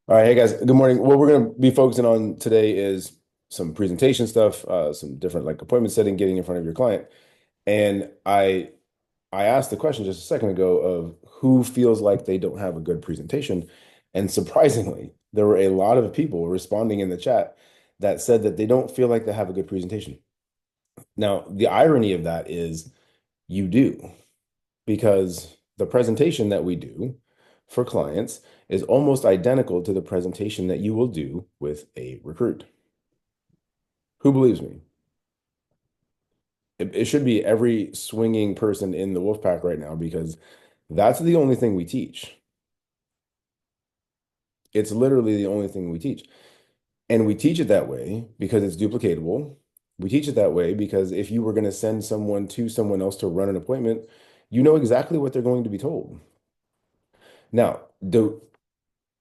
All right, hey guys, good morning. What we're going to be focusing on today is some presentation stuff, some different like appointment setting, getting in front of your client. And I asked the question just a second ago of who feels like they don't have a good presentation. And surprisingly, there were a lot of people responding in the chat that said that they don't feel like they have a good presentation. Now, the irony of that is you do, because the presentation that we do for clients is almost identical to the presentation that you will do with a recruit. Who believes me? It should be every swinging person in the Wolfpack right now because that's the only thing we teach. It's literally the only thing we teach. And we teach it that way because it's duplicatable. We teach it that way because if you were going to send someone to someone else to run an appointment, you know exactly what they're going to be told. Now, do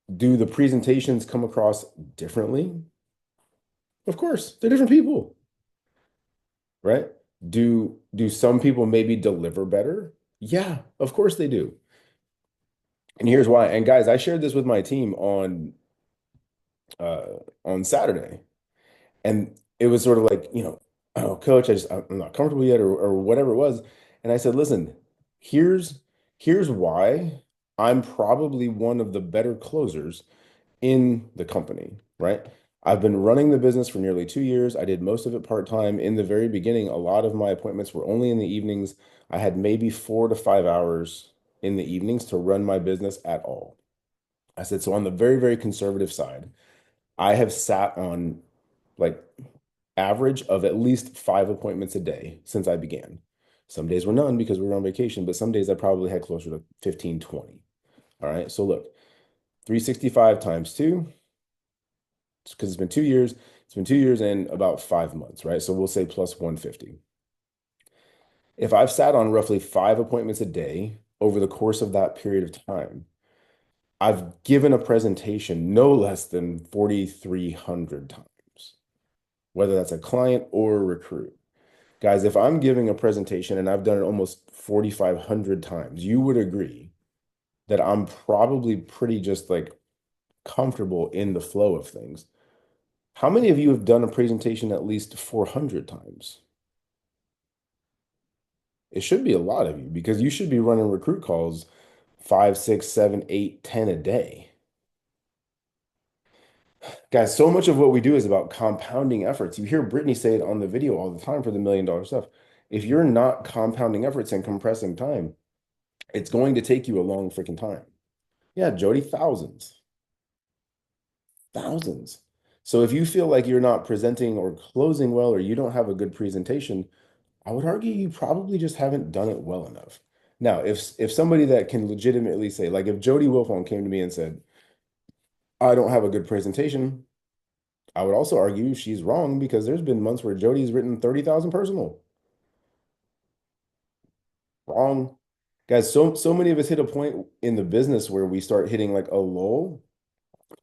the presentations come across differently? Of course, they're different people, right? Do some people maybe deliver better? Yeah, of course they do. And here's why. And guys, I shared this with my team uh on Saturday. And it was sort of like, oh, coach, I'm not comfortable yet or whatever it was. And I said, listen, here's here's why I'm probably one of the better closers in the company, right? I've been running the business for nearly 2 years. I did most of it part-time. In the very beginning, a lot of my appointments were only in the evenings. I had maybe 4 to 5 hours in the evenings to run my business at all. I said, so on the very, very conservative side, I have sat on like average of at least 5 appointments a day since I began. Some days were none because we were on vacation, but some days I probably had closer to 15, 20. All right. So look, 365 times two, because it's been 2 years. It's been 2 years and about 5 months, right? So we'll say plus 150. If I've sat on roughly 5 appointments a day over the course of that period of time, I've given a presentation no less than 4,300 times, whether that's a client or a recruit. Guys, if I'm giving a presentation and I've done it almost 4,500 times, you would agree that I'm probably pretty just like comfortable in the flow of things. How many of you have done a presentation at least 400 times? It should be a lot of you because you should be running recruit calls 5, 6, 7, 8, 10 a day. Guys, so much of what we do is about compounding efforts. You hear Brittany say it on the video all the time for the $1 million stuff. If you're not compounding efforts and compressing time, it's going to take you a long freaking time. Yeah, Jody, thousands, thousands. So if you feel like you're not presenting or closing well, or you don't have a good presentation, I would argue you probably just haven't done it well enough. Now, if somebody that can legitimately say, like if Jody Wilfong came to me and said, I don't have a good presentation, I would also argue she's wrong because there's been months where Jody's written 30,000 personal. Wrong. Guys, so many of us hit a point in the business where we start hitting like a lull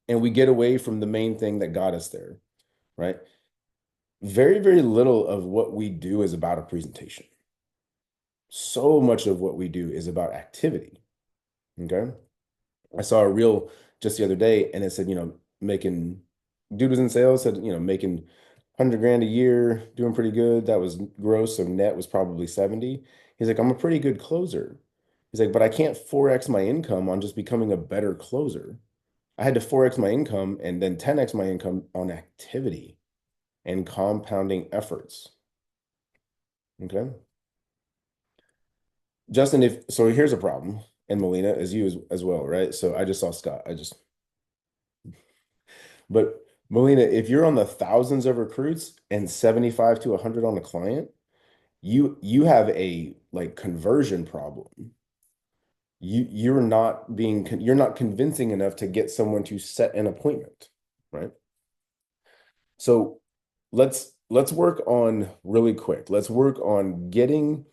and we get away from the main thing that got us there, right? Very, very little of what we do is about a presentation. So much of what we do is about activity. Okay. I saw a reel just the other day and it said, making, dude was in sales, said, making 100 grand a year, doing pretty good. That was gross. So net was probably 70. He's like, I'm a pretty good closer. He's like, but I can't 4x my income on just becoming a better closer. I had to 4x my income and then 10x my income on activity and compounding efforts. Okay. Justin, if so, here's a problem, and Melina, as you as well, right? So I just saw Scott. But Melina, if you're on the thousands of recruits and 75 to 100 on a client, you have a like conversion problem. You're not convincing enough to get someone to set an appointment, right? So let's work on really quick. Let's work on getting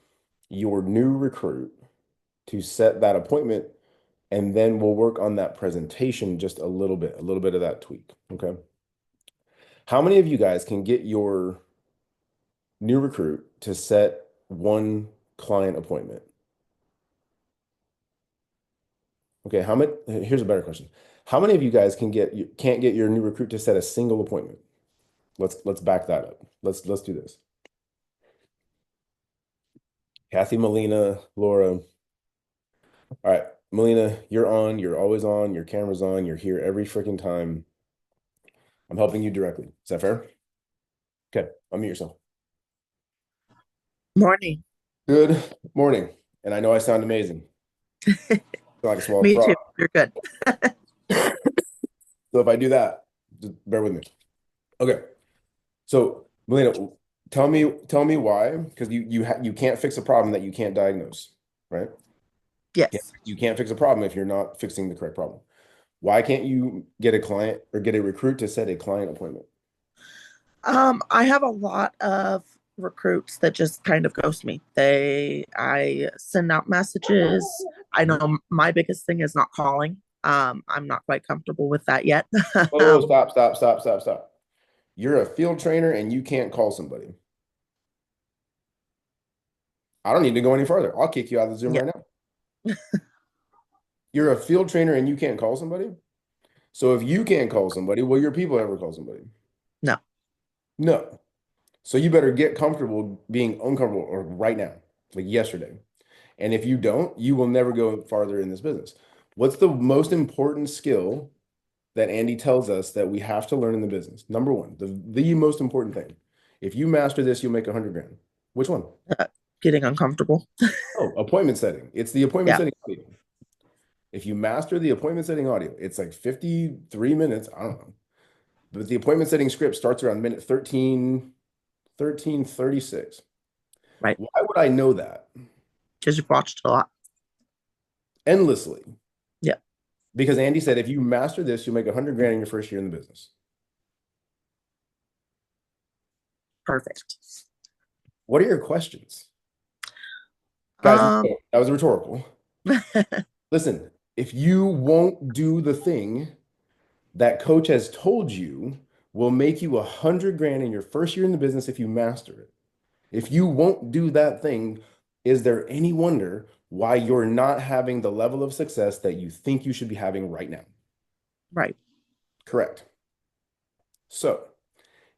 your new recruit to set that appointment, and then we'll work on that presentation just a little bit of that tweak. Okay. How many of you guys can get your new recruit to set one client appointment? Okay, how many, here's a better question. How many of you guys can't get your new recruit to set a single appointment? Let's back that up. Let's do this. Kathy, Melina, Laura. All right, Melina, you're on. You're always on. Your camera's on. You're here every freaking time. I'm helping you directly. Is that fair? Okay, unmute yourself. Morning. Good morning. And I know I sound amazing. Sound like a small Me frog. too. You're good. So if I do that, just bear with me. Okay. So Melina, tell me why, because you can't fix a problem that you can't diagnose, right? Yes. You can't fix a problem if you're not fixing the correct problem. Why can't you get a client or get a recruit to set a client appointment? I have a lot of recruits that just kind of ghost me. I send out messages. I Mhm. know my biggest thing is not calling. I'm not quite comfortable with that yet. Oh, um, stop, stop, stop, stop, stop. You're a field trainer and you can't call somebody. I don't need to go any further. I'll kick you out of the Zoom yeah, right now. You're a field trainer and you can't call somebody. So if you can't call somebody, will your people ever call somebody? no, No. So you better get comfortable being uncomfortable or right now, like yesterday. And if you don't, you will never go farther in this business. What's the most important skill that Andy tells us that we have to learn in the business? Number one, the most important thing. If you master this, you'll make 100 grand. Which one? uh, getting uncomfortable. Oh, appointment setting. It's the appointment Yeah, setting audio. If you master the appointment setting audio, it's like 53 minutes. I don't know. But the appointment setting script starts around minute 13:36. right. Why would I know that? Because you've watched a lot. Endlessly. Yeah, Because Andy said, if you master this, you'll make 100 grand in your first year in the business. perfect. What are your questions? Guys, Um, that was rhetorical. Listen, if you won't do the thing that coach has told you will make you 100 grand in your first year in the business if you master it. If you won't do that thing, is there any wonder why you're not having the level of success that you think you should be having right now? right. Correct. So,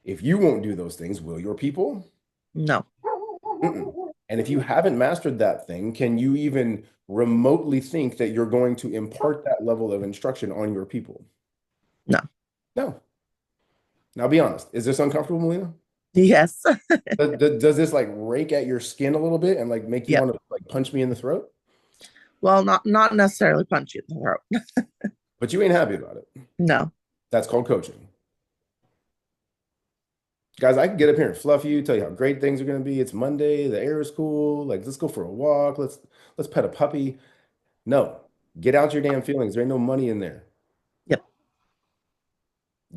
if you won't do those things, will your people? No, Mm-mm. And if you haven't mastered that thing, can you even remotely think that you're going to impart that level of instruction on your people? no. No. Now be honest. Is this uncomfortable, Melina? Yes. Does this like rake at your skin a little bit and like make you Yep. want to like punch me in the throat? Well, not necessarily punch you in the throat. But you ain't happy about it. No. That's called coaching. Guys, I can get up here and fluff you, tell you how great things are going to be. It's Monday, the air is cool. Like, let's go for a walk. Let's pet a puppy. No, get out your damn feelings. There ain't no money in there. Yep.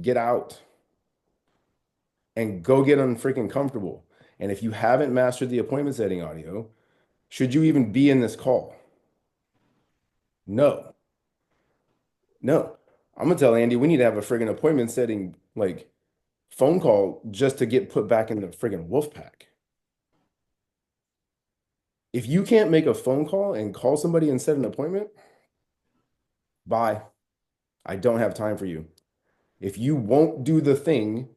Get out and go get unfreaking comfortable. And if you haven't mastered the appointment setting audio, should you even be in this call? No, no. I'm gonna tell Andy we need to have a friggin' appointment setting like phone call just to get put back in the friggin' Wolfpack. If you can't make a phone call and call somebody and set an appointment, bye. I don't have time for you. If you won't do the thing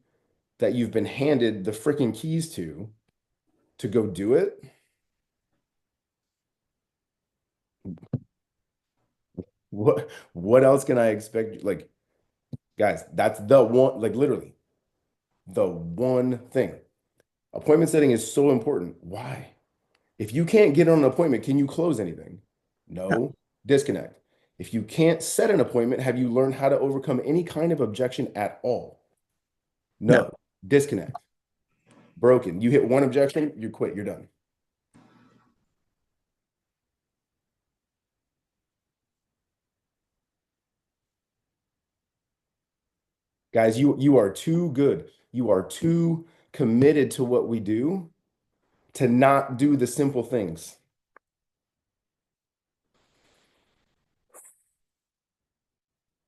that you've been handed the freaking keys to go do it, what else can I expect? Like, guys, that's the one, like literally the one thing. Appointment setting is so important. Why? If you can't get on an appointment, can you close anything? No, No. Disconnect. If you can't set an appointment, have you learned how to overcome any kind of objection at all? no. No. Disconnect. Broken. You hit one objection, you quit, you're done. Guys, you are too good. You are too committed to what we do to not do the simple things.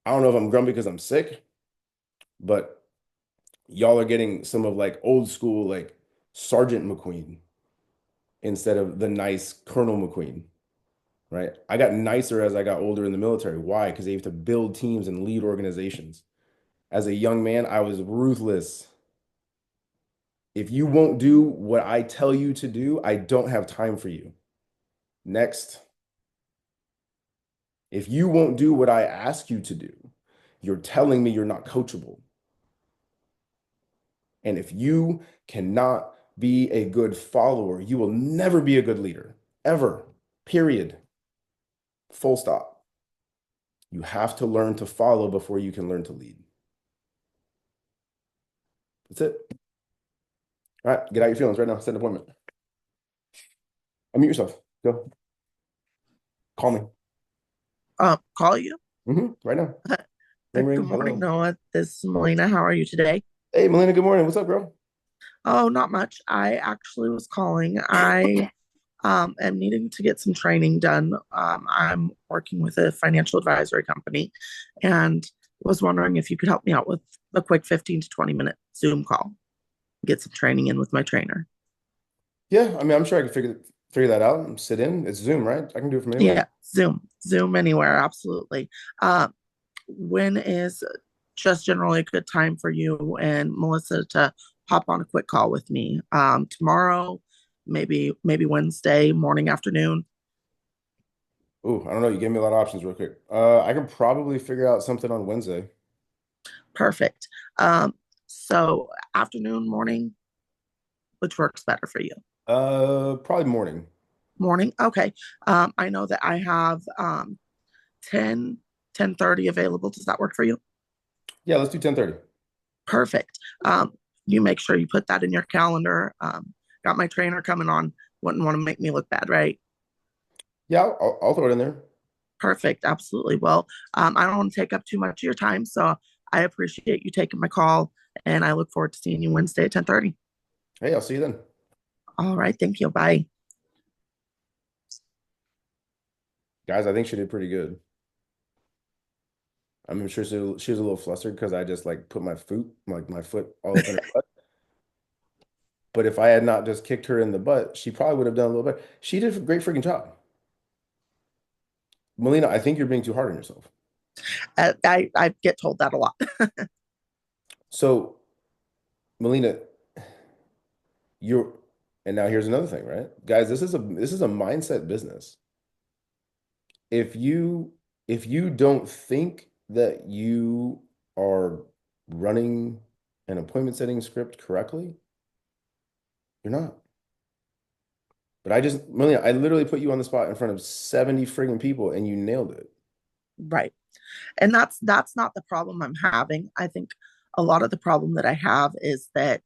I don't know if I'm grumpy because I'm sick, but y'all are getting some of like old school like Sergeant McQueen instead of the nice Colonel McQueen. right? I got nicer as I got older in the military. Why? Because they have to build teams and lead organizations. As a young man, I was ruthless. If you won't do what I tell you to do, I don't have time for you. Next, if you won't do what I ask you to do, you're telling me you're not coachable. And if you cannot be a good follower, you will never be a good leader, ever. Period. Full stop. You have to learn to follow before you can learn to lead. That's it. All right, get out your feelings right now. Set an appointment. Unmute yourself. Go. Call me. Call you. Right now. Ring, Good ring. morning, Hello. Noah. This is Melina. How are you today? Hey, Melina, good morning. What's up, girl? Oh, not much. I actually was calling. I am needing to get some training done. I'm working with a financial advisory company and was wondering if you could help me out with a quick 15 to 20-minute Zoom call, get some training in with my trainer. Yeah, I mean, I'm sure I can figure that out and sit in. It's Zoom, right? I can do it from anywhere. Yeah, Zoom anywhere. Absolutely. Um, when is just generally a good time for you and Melissa to hop on a quick call with me? Tomorrow, maybe Wednesday morning, afternoon. Ooh, I don't know. You gave me a lot of options real quick. I can probably figure out something on Wednesday. Perfect. So afternoon, morning, which works better for you? Probably morning. Morning. Okay. I know that I have 10:30 available. Does that work for you? Yeah, let's do 10:30. Perfect. You make sure you put that in your calendar. Got my trainer coming on. Wouldn't want to make me look bad, right? Yeah, I'll throw it in there. Perfect. Absolutely. Well, I don't want to take up too much of your time, so I appreciate you taking my call, and I look forward to seeing you Wednesday at 10:30. Hey, I'll see you then. All right. Thank you. Bye. Guys, I think she did pretty good. I'm sure she was a little flustered because I just like put my foot all up in her butt. But if I had not just kicked her in the butt, she probably would have done a little better. She did a great freaking job. Melina, I think you're being too hard on yourself. I get told that a lot. So, Melina, you're and now here's another thing, right? Guys, this is a mindset business. If you if you don't think that you are running an appointment setting script correctly, you're not. But Melina, I literally put you on the spot in front of 70 friggin' people and you nailed it. Right. And that's not the problem I'm having. I think a lot of the problem that I have is that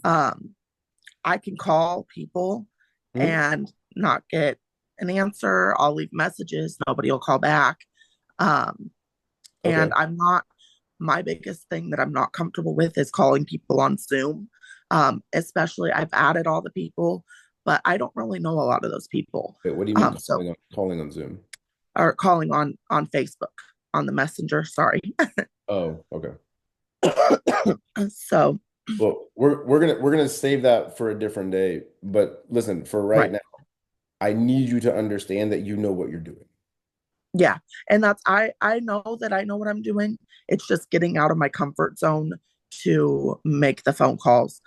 um I can call people Hmm? and not get an answer. I'll leave messages, nobody will call back. Um, and Okay. my biggest thing that I'm not comfortable with is calling people on Zoom. Especially, I've added all the people, but I don't really know a lot of those people. Wait, what do you mean So, calling on Zoom? or calling on Facebook, on the messenger, sorry. Oh, okay. So, Well, we're gonna save that for a different day. But listen, for right right. now, I need you to understand that you know what you're doing. Yeah. And that's I know that I know what I'm doing. It's just getting out of my comfort zone to make the phone calls.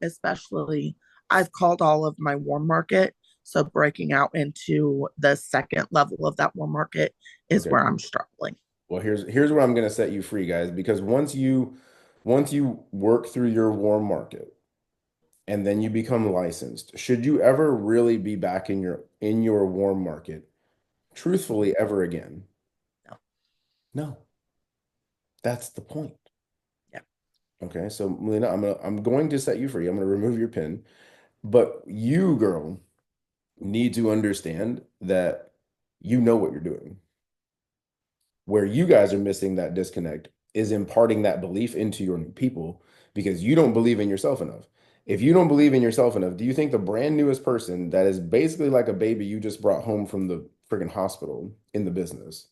Especially I've called all of my warm market. So breaking out into the second level of that warm market is Okay. where I'm struggling. Well, here's where I'm gonna set you free, guys, because once you work through your warm market and then you become licensed, should you ever really be back in your warm market, truthfully, ever again? No. No, that's the point. Yeah. Okay, so Melina, I'm going to set you free. I'm gonna remove your pin, but you, girl, need to understand that you know what you're doing. Where you guys are missing that disconnect is imparting that belief into your new people because you don't believe in yourself enough. If you don't believe in yourself enough, do you think the brand newest person that is basically like a baby you just brought home from the freaking hospital in the business,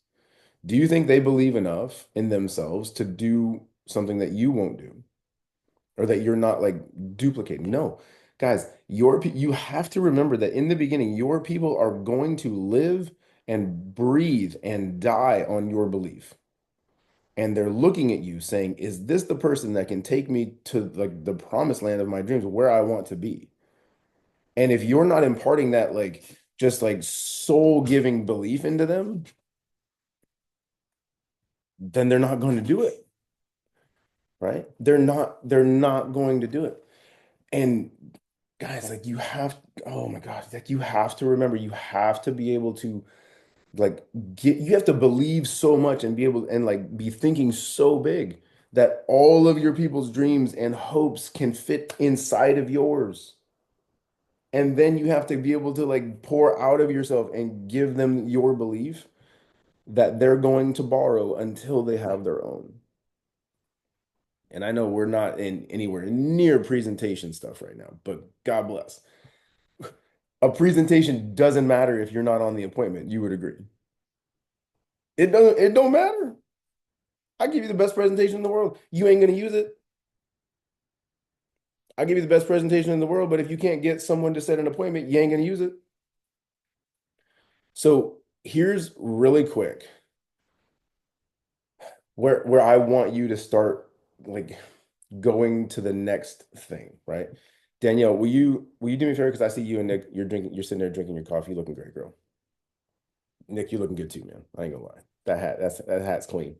do you think they believe enough in themselves to do something that you won't do or that you're not like duplicating? No. Guys, you have to remember that in the beginning, your people are going to live and breathe and die on your belief. And they're looking at you saying, is this the person that can take me to like the promised land of my dreams where I want to be? And if you're not imparting that like just like soul-giving belief into them, then they're not going to do it, right? They're not going to do it. And guys, like you have, oh my gosh, like you have to remember, you have to be able to like you have to believe so much and be able and like be thinking so big that all of your people's dreams and hopes can fit inside of yours. And then you have to be able to like pour out of yourself and give them your belief that they're going to borrow until they have their own. And I know we're not in anywhere near presentation stuff right now, but God bless. A presentation doesn't matter if you're not on the appointment. You would agree. It don't matter. I give you the best presentation in the world. You ain't gonna use it. I give you the best presentation in the world, but if you can't get someone to set an appointment, you ain't gonna use it. So here's really quick where I want you to start like going to the next thing, right? Danielle, will you do me a favor? Because I see you and Nick, you're sitting there drinking your coffee, looking great, girl. Nick, you're looking good too, man. I ain't gonna lie. That hat's clean.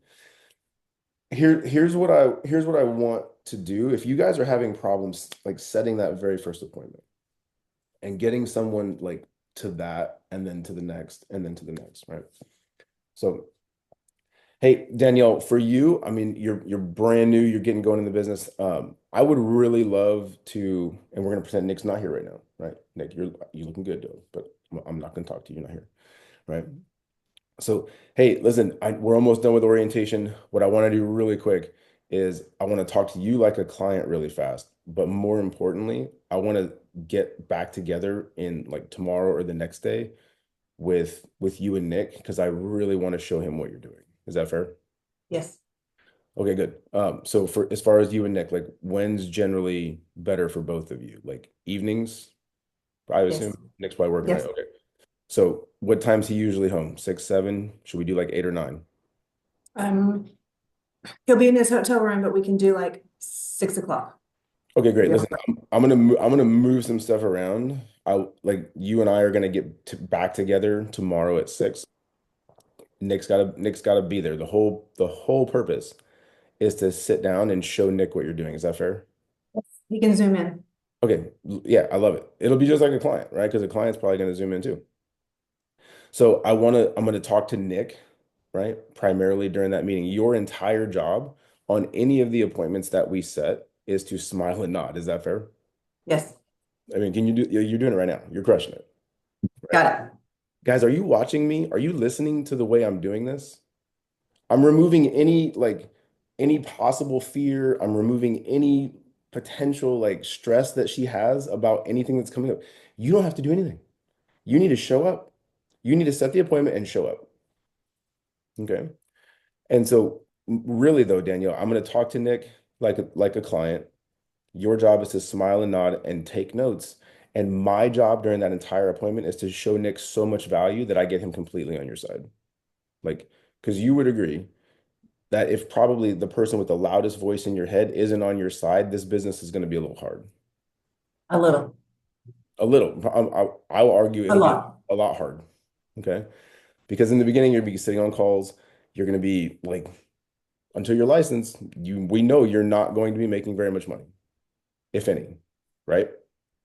Here's what I want to do. If you guys are having problems like setting that very first appointment and getting someone like to that and then to the next and then to the next, right? So, hey, Danielle, for you, I mean, you're brand new, you're getting going in the business. I would really love to, and we're gonna pretend Nick's not here right now, right? Nick, you're looking good, though, but I'm not gonna talk to you, you're not here, right? So, hey, listen, we're almost done with orientation. What I want to do really quick is I want to talk to you like a client really fast. But more importantly, I want to get back together in like tomorrow or the next day with you and Nick because I really want to show him what you're doing. Is that fair? Yes, Okay, good. So for as far as you and Nick, like when's generally better for both of you? Like evenings, I assume yes, Nick's probably working, right? yes. Okay. So what time's he usually home? 6, 7? Should we do like 8 or 9? Um, he'll be in his hotel room, but we can do like 6 o'clock. Okay, great. Yeah. Listen, I'm gonna move some stuff around. I like you and I are gonna get back together tomorrow at 6. Nick's gotta be there. The whole purpose is to sit down and show Nick what you're doing. Is that fair? He can zoom in. Okay, yeah, I love it. It'll be just like a client, right? Because the client's probably gonna zoom in too. So I'm gonna talk to Nick, right? Primarily during that meeting. Your entire job on any of the appointments that we set is to smile and nod. Is that fair? Yes, I mean, can you do, you're doing it right now. You're crushing it, right? got it. Guys, are you watching me? Are you listening to the way I'm doing this? I'm removing any possible fear. I'm removing any potential like stress that she has about anything that's coming up. You don't have to do anything. You need to show up. You need to set the appointment and show up. Okay. And so really though, Danielle, I'm going to talk to Nick like a client. Your job is to smile and nod and take notes. And my job during that entire appointment is to show Nick so much value that I get him completely on your side. Like, because you would agree that if probably the person with the loudest voice in your head isn't on your side, this business is going to be a little hard. A little, A little. I'll argue a it'll be lot. a lot hard. Okay. Because in the beginning, you'll be sitting on calls. You're going to be like, until you're licensed, we know you're not going to be making very much money, if any, right?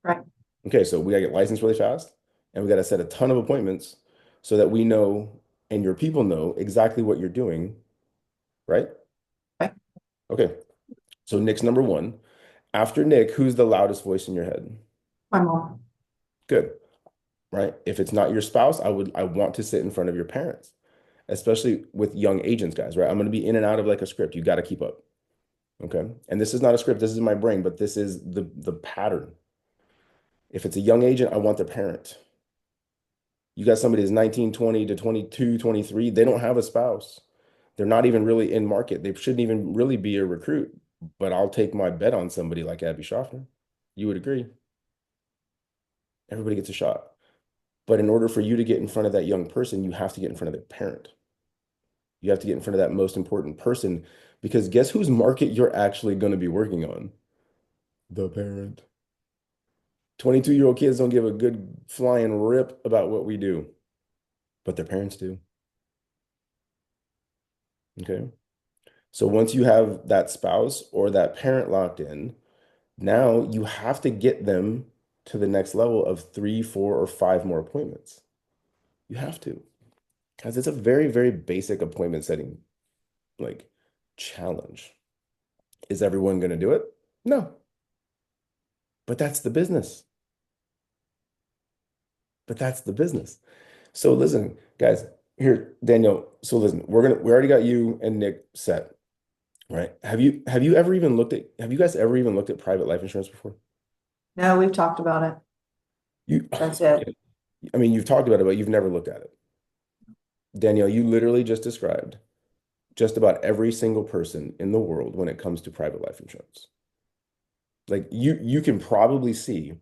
Right, Okay, so we gotta get licensed really fast, and we gotta set a ton of appointments so that we know and your people know exactly what you're doing, right? right. Okay, so Nick's number one. After Nick, who's the loudest voice in your head? My mom. Good, right? If it's not your spouse, I want to sit in front of your parents, especially with young agents, guys, right? I'm gonna be in and out of like a script. You got to keep up. Okay. And this is not a script, this is my brain, but this is the pattern. If it's a young agent, I want their parent. You got somebody that's 19, 20 to 22, 23. They don't have a spouse. They're not even really in market. They shouldn't even really be a recruit. But I'll take my bet on somebody like Abby Schaffner. You would agree. Everybody gets a shot. But in order for you to get in front of that young person, you have to get in front of their parent. You have to get in front of that most important person because guess whose market you're actually going to be working on? The parent. 22-year-old kids don't give a good flying rip about what we do, but their parents do. Okay. So once you have that spouse or that parent locked in, now you have to get them to the next level of 3, 4, or 5 more appointments. You have to, because it's a very, very basic appointment setting like challenge. Is everyone going to do it? No, but that's the business. But that's the business. So listen, guys, here, Daniel. So listen, we already got you and Nick set, right? Have you guys ever even looked at private life insurance before? No, we've talked about it. You, That's it. I mean, you've talked about it, but you've never looked at it. Danielle, you literally just described just about every single person in the world when it comes to private life insurance. Like you can probably see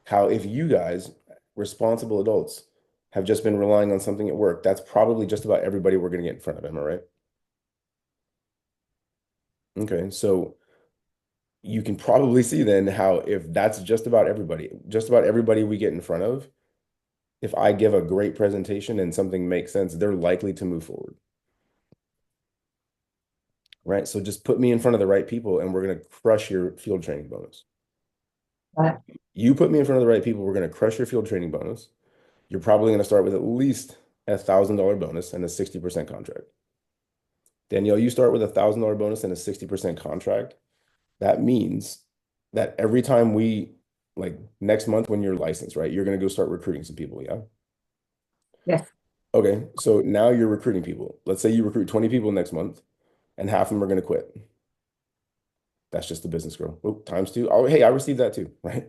how if you guys, responsible adults, have just been relying on something at work, that's probably just about everybody we're going to get in front of. Am I right? Okay, so you can probably see then how if that's just about everybody we get in front of, if I give a great presentation and something makes sense, they're likely to move forward. Right? So just put me in front of the right people and we're going to crush your field training bonus. But You put me in front of the right people, we're going to crush your field training bonus. You're probably going to start with at least $1,000 bonus and a 60% contract. Danielle, you start with $1,000 bonus and a 60% contract. That means that every time like next month when you're licensed, right, you're going to go start recruiting some people. Yeah. yes, Okay. So now you're recruiting people. Let's say you recruit 20 people next month and half of them are going to quit. That's just the business girl. Oh, times two. Oh, hey, I received that too, right?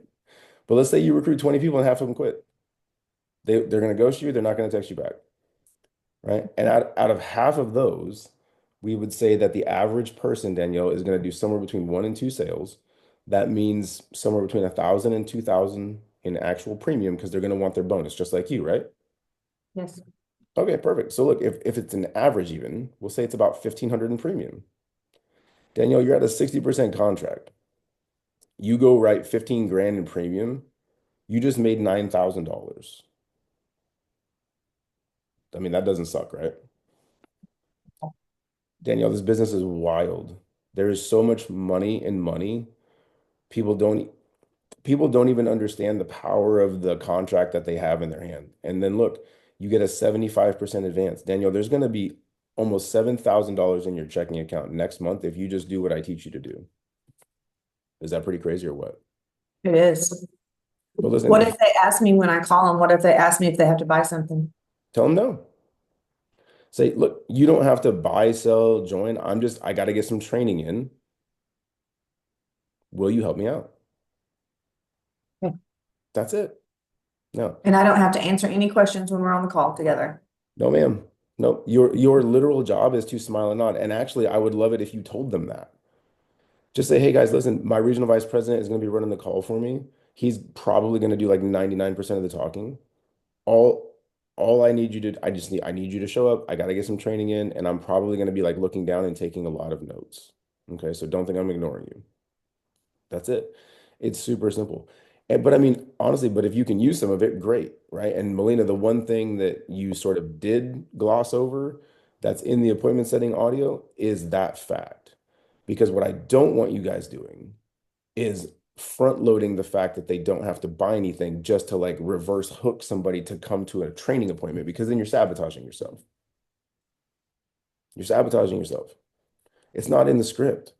But let's say you recruit 20 people and half of them quit. They're going to ghost you. They're not going to text you back, right? And out of half of those, we would say that the average person, Danielle, is going to do somewhere between 1 and 2 sales. That means somewhere between 1,000 and 2,000 in actual premium because they're going to want their bonus, just like you, right? yes. Okay, perfect. So look, if it's an average even, we'll say it's about 1,500 in premium. Danielle, you're at a 60% contract. You go write 15 grand in premium, you just made $9,000. I mean, that doesn't suck, right? Danielle, this business is wild. There is so much money in money. People don't people don't even understand the power of the contract that they have in their hand. And then look, you get a 75% advance. Danielle, there's going to be almost $7,000 in your checking account next month if you just do what I teach you to do. Is that pretty crazy or what? It is. But listen, What if they ask me when I call them? What if they ask me if they have to buy something? tell them no. Say, look, you don't have to buy, sell, join. I got to get some training in. Will you help me out? Okay. That's it. No, And I don't have to answer any questions when we're on the call together. no, ma'am. No, your literal job is to smile and nod. And actually, I would love it if you told them that. Just say, hey guys, listen, my regional vice president is going to be running the call for me. He's probably going to do like 99% of the talking. All all I need you to show up. I got to get some training in, and I'm probably going to be like looking down and taking a lot of notes. Okay, so don't think I'm ignoring you. That's it. It's super simple. But I mean, honestly, but if you can use some of it, great, right? And Melina, the one thing that you sort of did gloss over that's in the appointment setting audio is that fact. Because what I don't want you guys doing is front loading the fact that they don't have to buy anything just to like reverse hook somebody to come to a training appointment because then you're sabotaging yourself. You're sabotaging yourself. It's not in the script.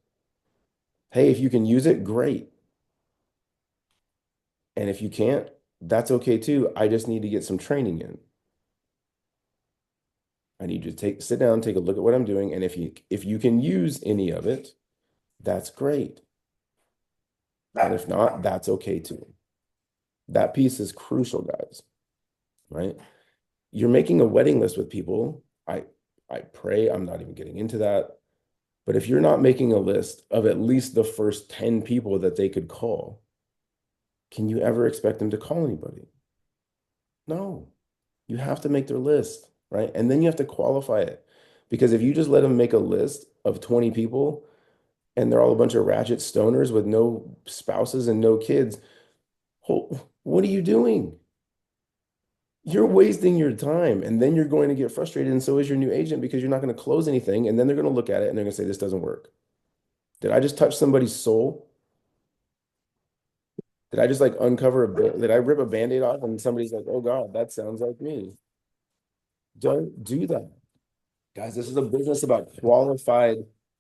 Hey, if you can use it, great. And if you can't, that's okay too. I just need to get some training in. I need you to sit down, take a look at what I'm doing, and if you can use any of it, that's great. And if not, that's okay too. That piece is crucial, guys, right? You're making a wedding list with people. I pray I'm not even getting into that. But if you're not making a list of at least the first 10 people that they could call, can you ever expect them to call anybody? No, you have to make their list, right? And then you have to qualify it. Because if you just let them make a list of 20 people and they're all a bunch of ratchet stoners with no spouses and no kids, what are you doing? You're wasting your time. And then you're going to get frustrated. And so is your new agent because you're not going to close anything. And then they're going to look at it and they're going to say, this doesn't work. Did I just touch somebody's soul? Did I just like uncover did I rip a band-aid off and somebody's like, oh God, that sounds like me? Don't do that. Guys, this is a business about qualified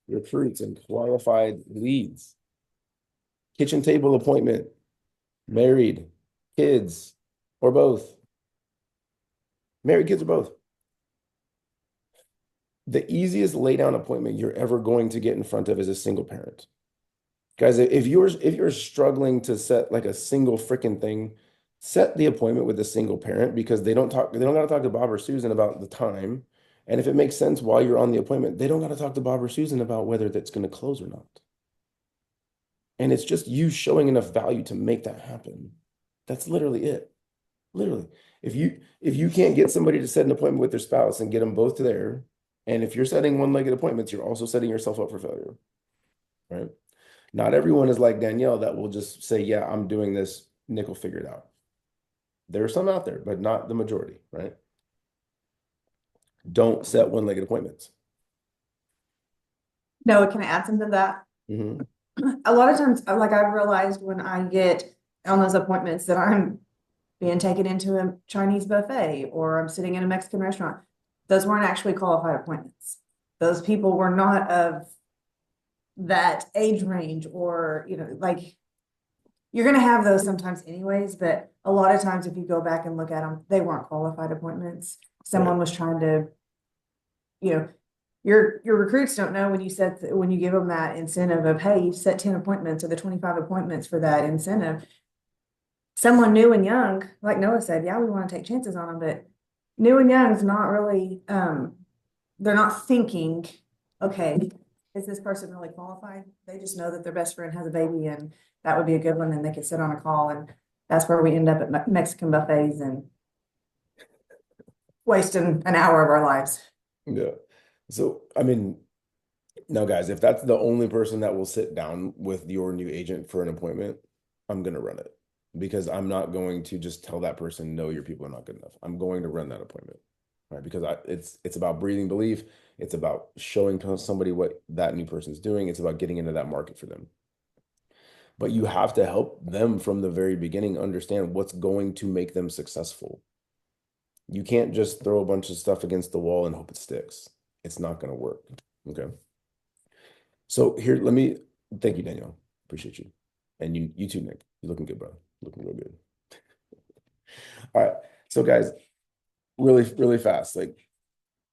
recruits and qualified leads. Kitchen table appointment, married, kids, or both. Married, kids, or both. The easiest lay down appointment you're ever going to get in front of is a single parent. Guys, if you're struggling to set like a single freaking thing, set the appointment with a single parent because they don't got to talk to Bob or Susan about the time. And if it makes sense while you're on the appointment, they don't got to talk to Bob or Susan about whether that's going to close or not. And it's just you showing enough value to make that happen. That's literally it. Literally. If you can't get somebody to set an appointment with their spouse and get them both there, and if you're setting one-legged appointments, you're also setting yourself up for failure, right? Not everyone is like Danielle that will just say, yeah, I'm doing this, nickel figured out. There are some out there, but not the majority, right? Don't set one-legged appointments. No, can I add something to that? Mhm. A lot of times, like I've realized when I get on those appointments that I'm being taken into a Chinese buffet or I'm sitting in a Mexican restaurant, those weren't actually qualified appointments. Those people were not of that age range or, like you're going to have those sometimes anyways, but a lot of times if you go back and look at them, they weren't qualified appointments. Someone Right. was trying to, you know, your recruits don't know when you give them that incentive of, hey, you set 10 appointments or the 25 appointments for that incentive. Someone new and young, like Noah said, yeah, we want to take chances on them, but new and young is not really, they're not thinking, okay, is this person really qualified? They just know that their best friend has a baby and that would be a good one and they could sit on a call, and that's where we end up at Mexican buffets and wasting an hour of our lives. Yeah. So, I mean, now, guys, if that's the only person that will sit down with your new agent for an appointment, I'm going to run it because I'm not going to just tell that person, no, your people are not good enough. I'm going to run that appointment, right? Because it's about breathing belief. It's about showing somebody what that new person's doing. It's about getting into that market for them. But you have to help them from the very beginning understand what's going to make them successful. You can't just throw a bunch of stuff against the wall and hope it sticks. It's not going to work. Okay. So here, thank you, Danielle. Appreciate you. And you too, Nick. You're looking good, bro. Looking real good. All right. So guys, really, really fast. Like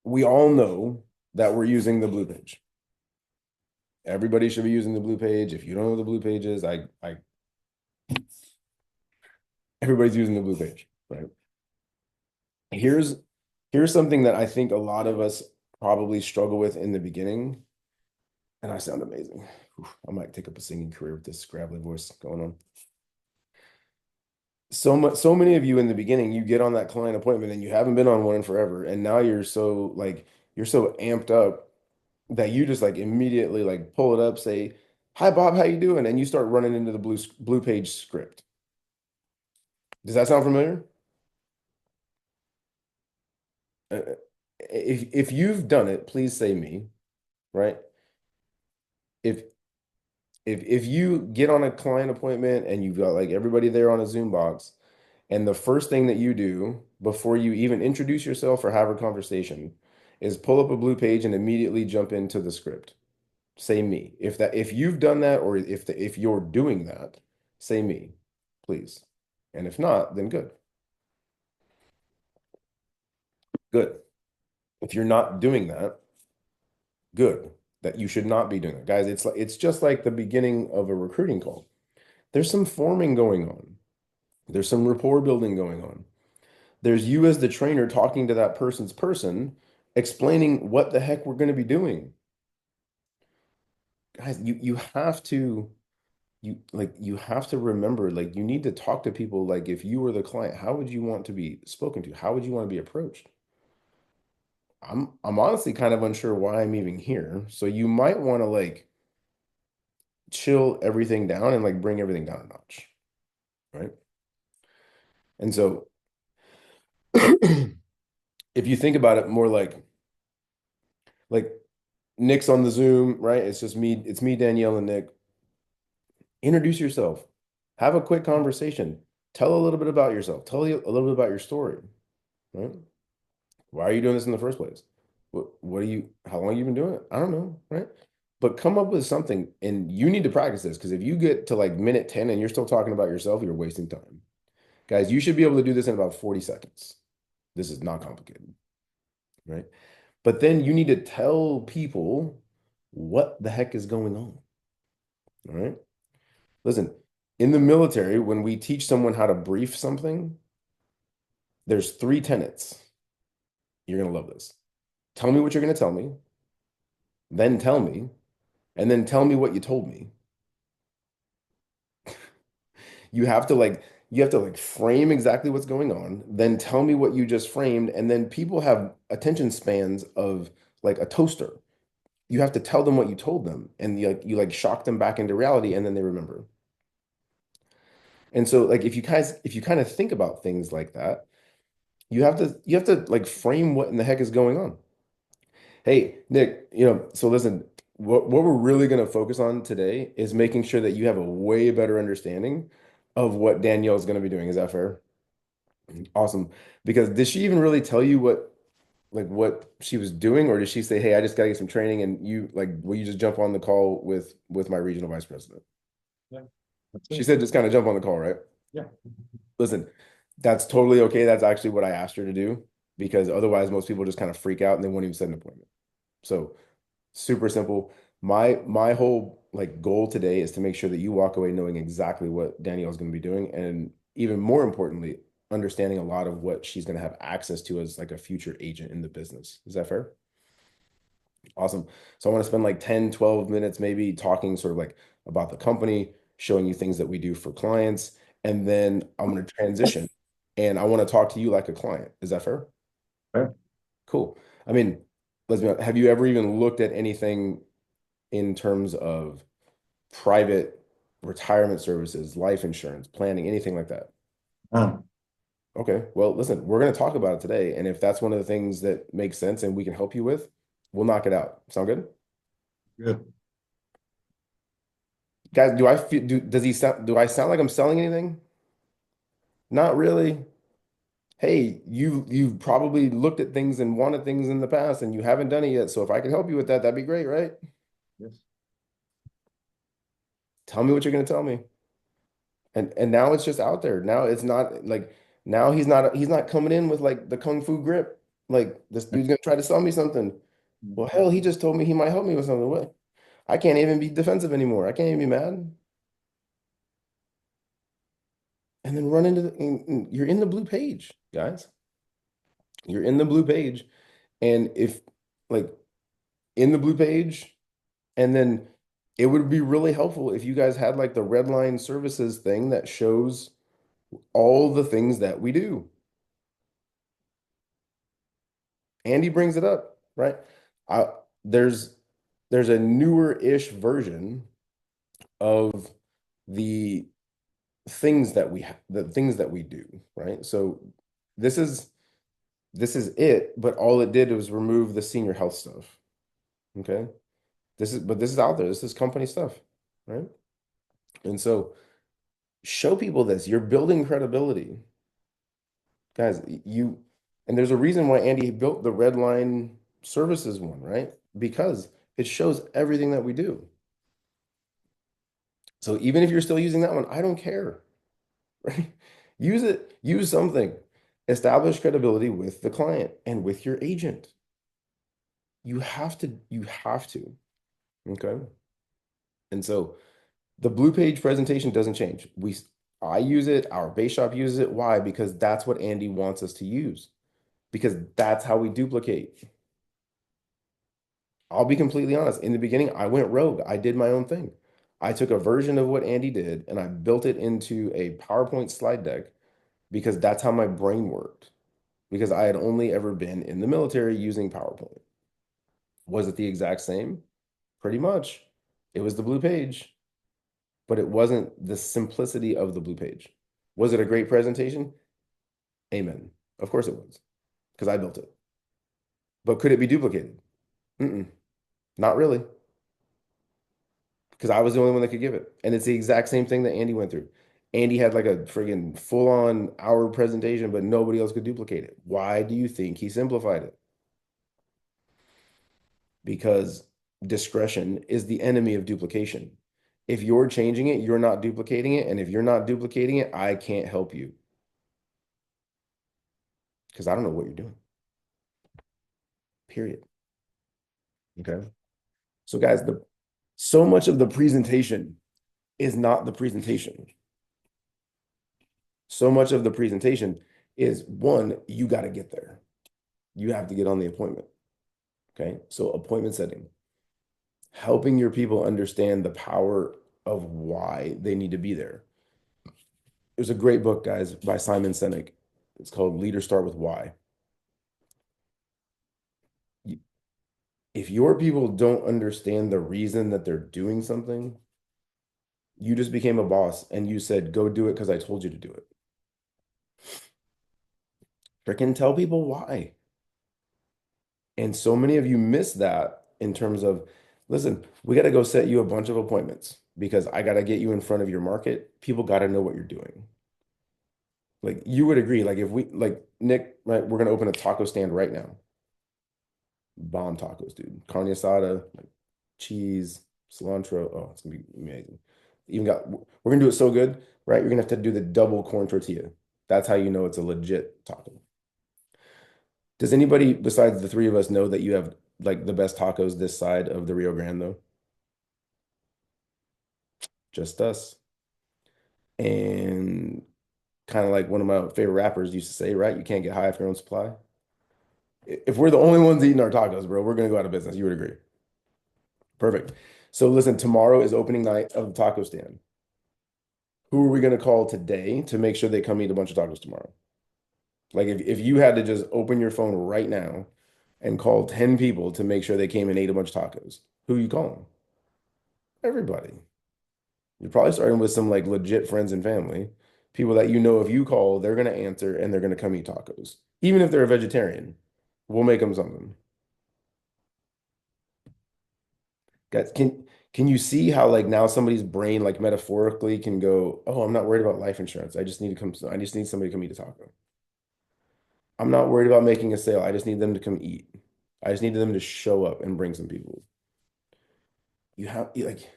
we all know that we're using the blue page. Everybody should be using the blue page. If you don't know what the blue page is, everybody's using the blue page, right? Here's here's something that I think a lot of us probably struggle with in the beginning. And I sound amazing. I might take up a singing career with this scrabbly voice going on. So many of you in the beginning, you get on that client appointment and you haven't been on one in forever, and now you're so amped up that you just like immediately like pull it up, say, "Hi Bob, how you doing?" and you start running into the blue page script. Does that sound familiar? If you've done it, please say me, right? If if you get on a client appointment and you've got like everybody there on a Zoom box, and the first thing that you do before you even introduce yourself or have a conversation is pull up a blue page and immediately jump into the script. Say me. If you've done that or if you're doing that, say me, please. And if not, then good. Good. If you're not doing that, good. That you should not be doing it. Guys, it's just like the beginning of a recruiting call. There's some forming going on. There's some rapport building going on. There's you as the trainer talking to that person's person, explaining what the heck we're going to be doing. Guys, you have to remember, like you need to talk to people like if you were the client, how would you want to be spoken to? How would you want to be approached? I'm honestly kind of unsure why I'm even here. So you might want to like chill everything down and like bring everything down a notch, right? And so if you think about it more like Nick's on the Zoom, right? It's me, Danielle, and Nick. Introduce yourself. Have a quick conversation. Tell a little bit about yourself. Tell you a little bit about your story, right? Why are you doing this in the first place? How long have you been doing it? I don't know, right? But come up with something, and you need to practice this because if you get to like minute 10 and you're still talking about yourself, you're wasting time. Guys, you should be able to do this in about 40 seconds. This is not complicated, right? But then you need to tell people what the heck is going on, all right? Listen, in the military, when we teach someone how to brief something, there's three tenets. You're going to love this. Tell me what you're going to tell me, then tell me, and then tell me what you told me. You have to frame exactly what's going on, then tell me what you just framed, and then people have attention spans of like a toaster. You have to tell them what you told them, and you shock them back into reality, and then they remember. And so like if you kind of think about things like that, you have to like frame what in the heck is going on. Hey, Nick, so listen, what we're really going to focus on today is making sure that you have a way better understanding of what Danielle is going to be doing. Is that fair? Awesome. Because did she even really tell you what she was doing, or did she say, "Hey, I just got to get some training, and will you just jump on the call with my regional vice president?" Yeah. She said, "Just kind of jump on the call, right?" Yeah. Listen, that's totally okay. That's actually what I asked her to do because otherwise most people just kind of freak out and they won't even set an appointment. So super simple. My whole like goal today is to make sure that you walk away knowing exactly what Danielle's going to be doing, and even more importantly, understanding a lot of what she's going to have access to as like a future agent in the business. Is that fair? Awesome. So I want to spend like 10, 12 minutes maybe talking sort of like about the company, showing you things that we do for clients, and then I'm going to transition and I want to talk to you like a client. Is that fair? Fair. Cool. I mean, let's be honest, have you ever even looked at anything in terms of private retirement services, life insurance, planning, anything like that? Um, Okay. Well, listen, we're going to talk about it today. And if that's one of the things that makes sense and we can help you with, we'll knock it out. Sound good? good. Guys, do I sound like I'm selling anything? Not really. Hey, you've probably looked at things and wanted things in the past and you haven't done it yet. So if I can help you with that, that'd be great, right? Yes. Tell me what you're gonna tell me. And now it's just out there. Now it's not like now he's not coming in with like the kung fu grip. Like this dude's gonna try to sell me something. Well, hell, he just told me he might help me with something. What? I can't even be defensive anymore. I can't even be mad. And then run into you're in the blue page, guys. You're in the blue page. And if like in the blue page, and then it would be really helpful if you guys had like the red line services thing that shows all the things that we do. Andy brings it up, right? I, there's there's a newer-ish version of the the things that we do, right? So this is this is it, but all it did was remove the senior health stuff. Okay. This is out there. This is company stuff, right? And so show people this. You're building credibility. Guys, and there's a reason why Andy built the red line services one, right? Because it shows everything that we do. So even if you're still using that one, I don't care, right? Use it, use something. Establish credibility with the client and with your agent. You have to. Okay. And so the blue page presentation doesn't change. I use it, our base shop uses it. Why? Because that's what Andy wants us to use. Because that's how we duplicate. I'll be completely honest. In the beginning, I went rogue. I did my own thing. I took a version of what Andy did and I built it into a PowerPoint slide deck because that's how my brain worked. Because I had only ever been in the military using PowerPoint. Was it the exact same? Pretty much. It was the blue page, but it wasn't the simplicity of the blue page. Was it a great presentation? Amen. Of course it was, because I built it. But could it be duplicated? Mm-mm, not really, because I was the only one that could give it. And it's the exact same thing that Andy went through. Andy had like a friggin' full-on hour presentation, but nobody else could duplicate it. Why do you think he simplified it? Because discretion is the enemy of duplication. If you're changing it, you're not duplicating it. And if you're not duplicating it, I can't help you because I don't know what you're doing. Period. Okay. So, guys, so much of the presentation is not the presentation. So much of the presentation is one, you got to get there. You have to get on the appointment. Okay. So, appointment setting, helping your people understand the power of why they need to be there. There's a great book, guys, by Simon Sinek. It's called Leaders Start with Why. If your people don't understand the reason that they're doing something, you just became a boss and you said, go do it because I told you to do it. Freaking tell people why. And so many of you miss that in terms of, listen, we got to go set you a bunch of appointments because I got to get you in front of your market. People got to know what you're doing. Like you would agree, like if we, like Nick, right, we're going to open a taco stand right now. Bomb tacos, dude. Carne asada, like cheese, cilantro. Oh, it's gonna be amazing. Even got, we're gonna do it so good, right? You're gonna have to do the double corn tortilla. That's how you know it's a legit taco. Does anybody besides the three of us know that you have like the best tacos this side of the Rio Grande though? Just us. And kind of like one of my favorite rappers used to say, right? You can't get high off your own supply. If we're the only ones eating our tacos, bro, we're gonna go out of business. You would agree. Perfect. So listen, tomorrow is opening night of the taco stand. Who are we going to call today to make sure they come eat a bunch of tacos tomorrow? Like if you had to just open your phone right now and call 10 people to make sure they came and ate a bunch of tacos, who are you calling? Everybody. You're probably starting with some like legit friends and family, people that you know if you call, they're going to answer and they're going to come eat tacos. Even if they're a vegetarian, we'll make them something. Guys, can you see how like now somebody's brain like metaphorically can go, oh, I'm not worried about life insurance. I just need somebody to come eat a taco. I'm not worried about making a sale. I just need them to come eat. I just need them to show up and bring some people. Like,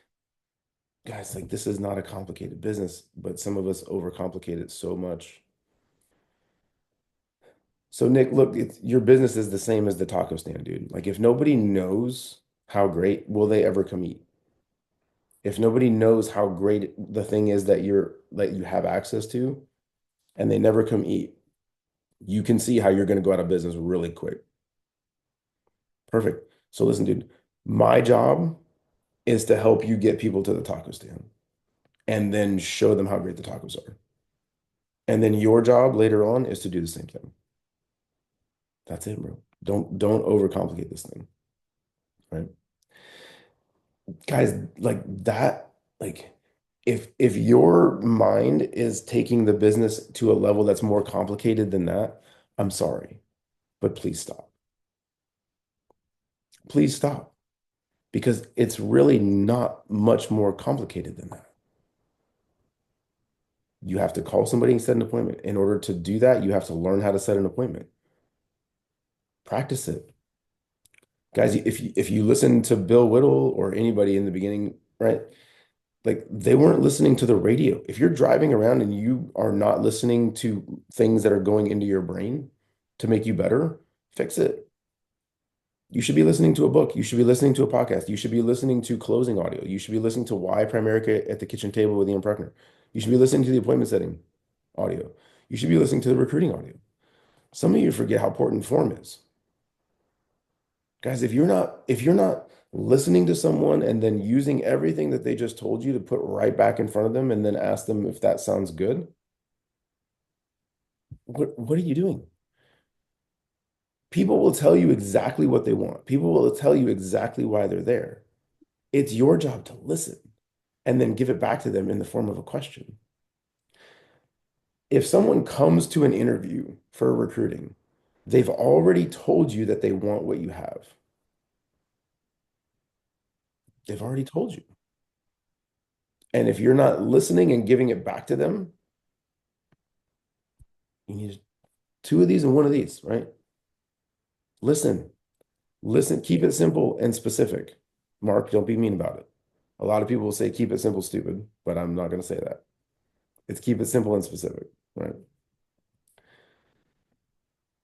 guys, like this is not a complicated business, but some of us overcomplicate it so much. So Nick, look, your business is the same as the taco stand, dude. Like if nobody knows how great, will they ever come eat? If nobody knows how great the thing is that you have access to and they never come eat, you can see how you're going to go out of business really quick. Perfect. So listen, dude, my job is to help you get people to the taco stand and then show them how great the tacos are. And then your job later on is to do the same thing. That's it, bro. Don't overcomplicate this thing, right? Guys, like that, like if your mind is taking the business to a level that's more complicated than that, I'm sorry, but please stop. Please stop because it's really not much more complicated than that. You have to call somebody and set an appointment. In order to do that, you have to learn how to set an appointment. Practice it. Guys, if you listen to Bill Whittle or anybody in the beginning, right? Like they weren't listening to the radio. If you're driving around and you are not listening to things that are going into your brain to make you better, fix it. You should be listening to a book. You should be listening to a podcast. You should be listening to closing audio. You should be listening to Why Primerica at the Kitchen Table with Ian Bruckner. You should be listening to the appointment setting audio. You should be listening to the recruiting audio. Some of you forget how important form is. Guys, if you're not Listening to someone and then using everything that they just told you to put right back in front of them and then ask them if that sounds good. What are you doing? People will tell you exactly what they want. People will tell you exactly why they're there. It's your job to listen and then give it back to them in the form of a question. If someone comes to an interview for recruiting, they've already told you that they want what you have. They've already told you. And if you're not listening and giving it back to them, you need two of these and one of these, right? Listen, listen, keep it simple and specific. Mark, don't be mean about it. A lot of people will say keep it simple, stupid, but I'm not going to say that. It's keep it simple and specific, right?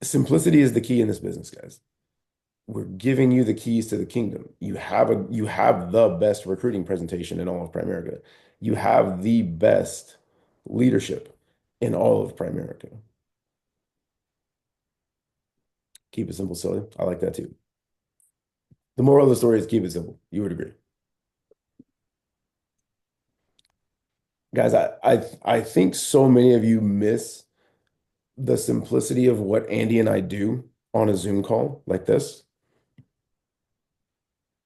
Simplicity is the key in this business, guys. We're giving you the keys to the kingdom. You have the best recruiting presentation in all of Primerica. You have the best leadership in all of Primerica. Keep it simple, silly. I like that too. The moral of the story is keep it simple. You would agree. Guys, I think so many of you miss the simplicity of what Andy and I do on a Zoom call like this.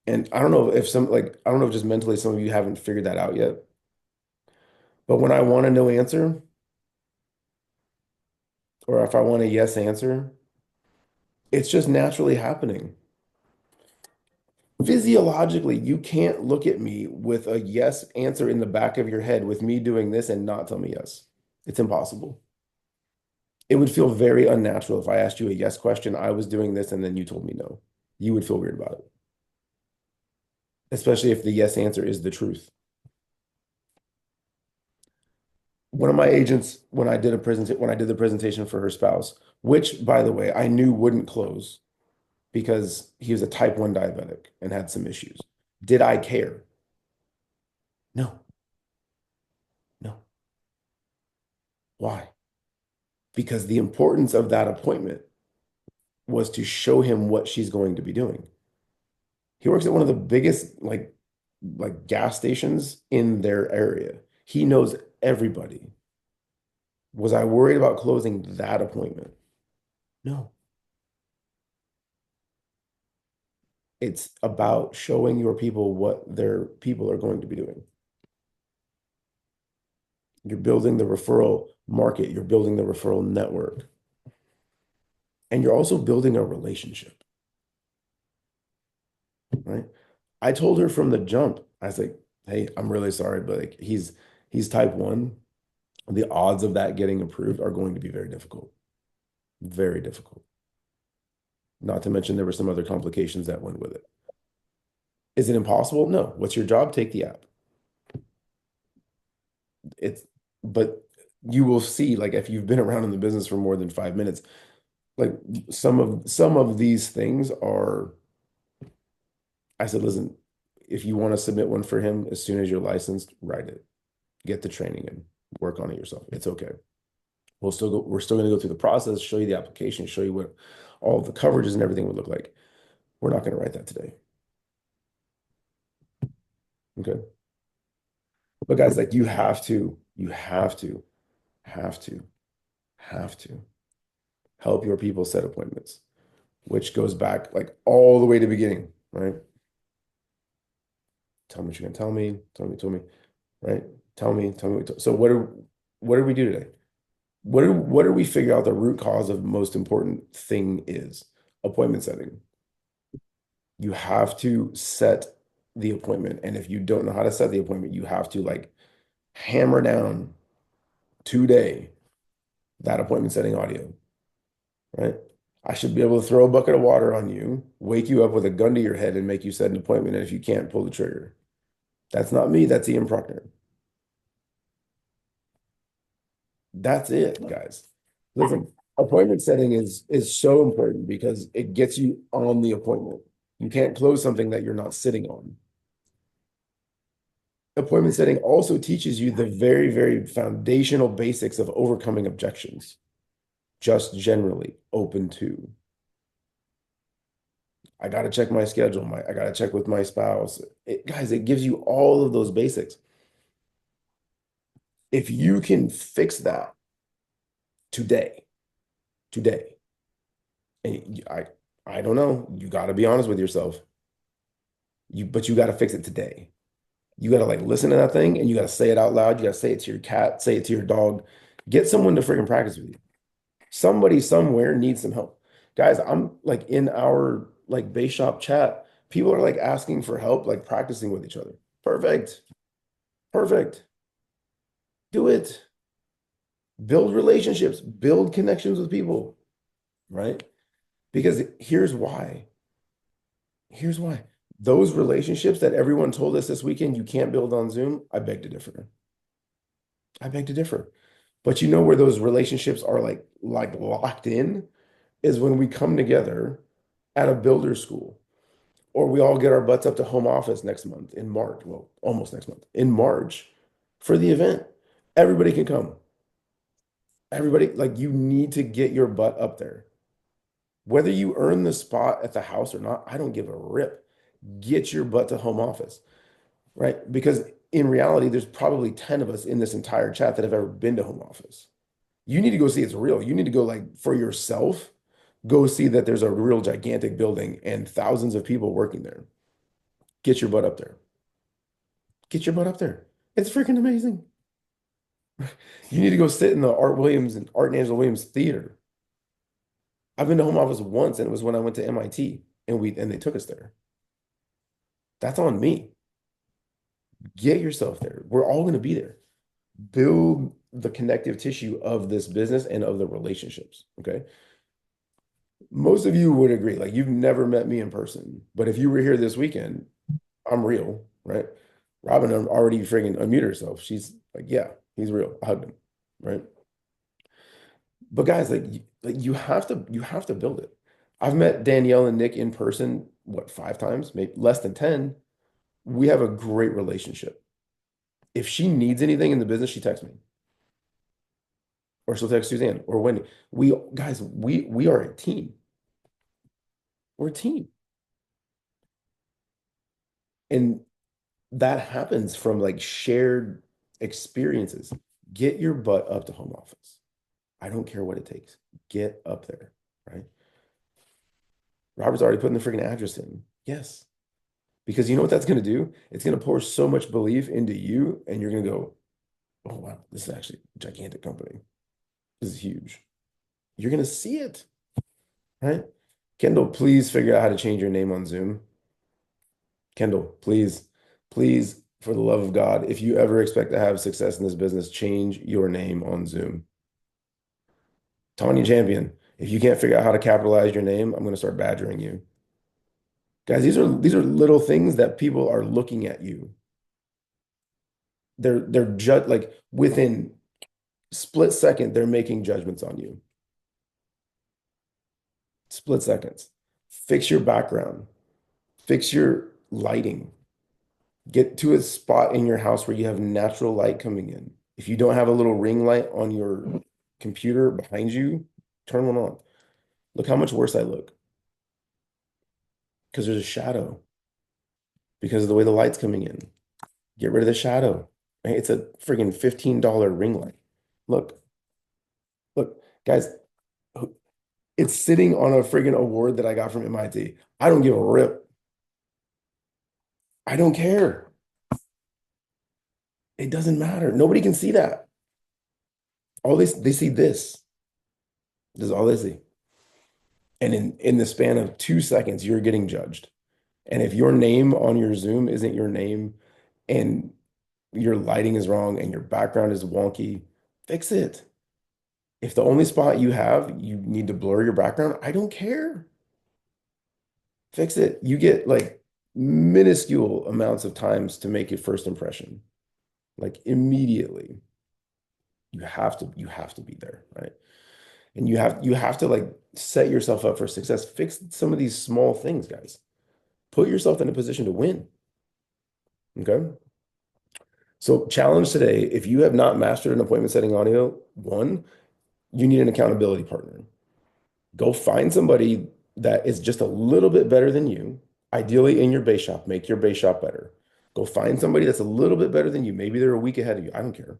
And I don't know if I don't know if just mentally some of you haven't figured that out yet. But when I want a no answer, or if I want a yes answer, it's just naturally happening. Physiologically, you can't look at me with a yes answer in the back of your head with me doing this and not tell me yes. It's impossible. It would feel very unnatural if I asked you a yes question, I was doing this, and then you told me no. You would feel weird about it, especially if the yes answer is the truth. One of my agents, when I did the presentation for her spouse, which by the way, I knew wouldn't close because he was a type 1 diabetic and had some issues. Did I care? No, no. Why? Because the importance of that appointment was to show him what she's going to be doing. He works at one of the biggest like gas stations in their area. He knows everybody. Was I worried about closing that appointment? No. It's about showing your people what their people are going to be doing. You're building the referral market, you're building the referral network, and you're also building a relationship, right? I told her from the jump, I was like, hey, I'm really sorry, but like he's type 1. The odds of that getting approved are going to be very difficult. Very difficult. Not to mention there were some other complications that went with it. Is it impossible? No. What's your job? Take the app. It's, but you will see, like if you've been around in the business for more than 5 minutes, like some of these things are, I said, listen, if you want to submit one for him, as soon as you're licensed, write it. Get the training in, work on it yourself. It's okay. We're still going to go through the process, show you the application, show you what all the coverages and everything would look like. We're not going to write that today. Okay. But guys, like have to, have to help your people set appointments, which goes back like all the way to the beginning, right? Tell me what you're gonna tell me, right? Tell me. So what do we do today? What do we figure out the root cause of the most important thing is? Appointment setting. You have to set the appointment. And if you don't know how to set the appointment, you have to like hammer down today that appointment setting audio, right? I should be able to throw a bucket of water on you, wake you up with a gun to your head, and make you set an appointment. And if you can't, pull the trigger. That's not me. That's Ian Proctor. That's it, guys. Listen, appointment setting is so important because it gets you on the appointment. You can't close something that you're not sitting on. Appointment setting also teaches you the very, very foundational basics of overcoming objections, just generally open to. I got to check my schedule. I got to check with my spouse. Guys, it gives you all of those basics. If you can fix that today, today, and I don't know, you got to be honest with yourself. But you got to fix it today. You got to like listen to that thing and you got to say it out loud. You got to say it to your cat, say it to your dog. Get someone to freaking practice with you. Somebody somewhere needs some help. Guys, I'm like in our like base shop chat, people are like asking for help, like practicing with each other. Perfect. Perfect. Do it. Build relationships, build connections with people, right? Because here's why. Here's why. Those relationships that everyone told us this weekend you can't build on Zoom, I beg to differ. I beg to differ. But you know where those relationships are like locked in is when we come together at a builder school or we all get our butts up to home office next month in March. Well, almost next month in March for the event. Everybody can come. Everybody, like you need to get your butt up there. Whether you earn the spot at the house or not, I don't give a rip. Get your butt to home office, right? Because in reality, there's probably 10 of us in this entire chat that have ever been to home office. You need to go see it's real. You need to go like for yourself, go see that there's a real gigantic building and thousands of people working there. Get your butt up there. Get your butt up there. It's freaking amazing. You need to go sit in the Art Williams and Art and Angela Williams theater. I've been to home office once, and it was when I went to MIT and they took us there. That's on me. Get yourself there. We're all going to be there. Build the connective tissue of this business and of the relationships. Okay. Most of you would agree, like you've never met me in person, but if you were here this weekend, I'm real, right? Robin already friggin' unmuted herself. She's like, yeah, he's real. I hugged him, right? But guys, like you have to build it. I've met Danielle and Nick in person, what, 5 times, maybe less than 10. We have a great relationship. If she needs anything in the business, she texts me, or she'll text Suzanne or Wendy. We are a team. We're a team. And that happens from like shared experiences. Get your butt up to home office. I don't care what it takes. Get up there, right? Robert's already putting the freaking address in. Yes. Because you know what that's going to do? It's going to pour so much belief into you, and you're going to go, oh, wow, this is actually a gigantic company. This is huge. You're going to see it, right? Kendall, please figure out how to change your name on Zoom. Kendall, please, please, for the love of God, if you ever expect to have success in this business, change your name on Zoom. Tanya Champion, if you can't figure out how to capitalize your name, I'm going to start badgering you. Guys, these are little things that people are looking at you. They're just like within split second, they're making judgments on you. Split seconds. Fix your background. Fix your lighting. Get to a spot in your house where you have natural light coming in. If you don't have a little ring light on your computer behind you, turn one on. Look how much worse I look because there's a shadow because of the way the light's coming in. Get rid of the shadow. Right? It's a friggin' $15 ring light. Look, look, guys, it's sitting on a friggin' award that I got from MIT. I don't give a rip. I don't care. It doesn't matter. Nobody can see that. All they see this. This is all they see. And in the span of 2 seconds, you're getting judged. And if your name on your Zoom isn't your name and your lighting is wrong and your background is wonky, fix it. If the only spot you have, you need to blur your background, I don't care. Fix it. You get like minuscule amounts of times to make your first impression. Like immediately. You have to be there, right? And you have to like set yourself up for success. Fix some of these small things, guys. Put yourself in a position to win. Okay. So challenge today, if you have not mastered an appointment setting audio, one, you need an accountability partner. Go find somebody that is just a little bit better than you, ideally in your base shop, make your base shop better. Go find somebody that's a little bit better than you. Maybe they're a week ahead of you. I don't care.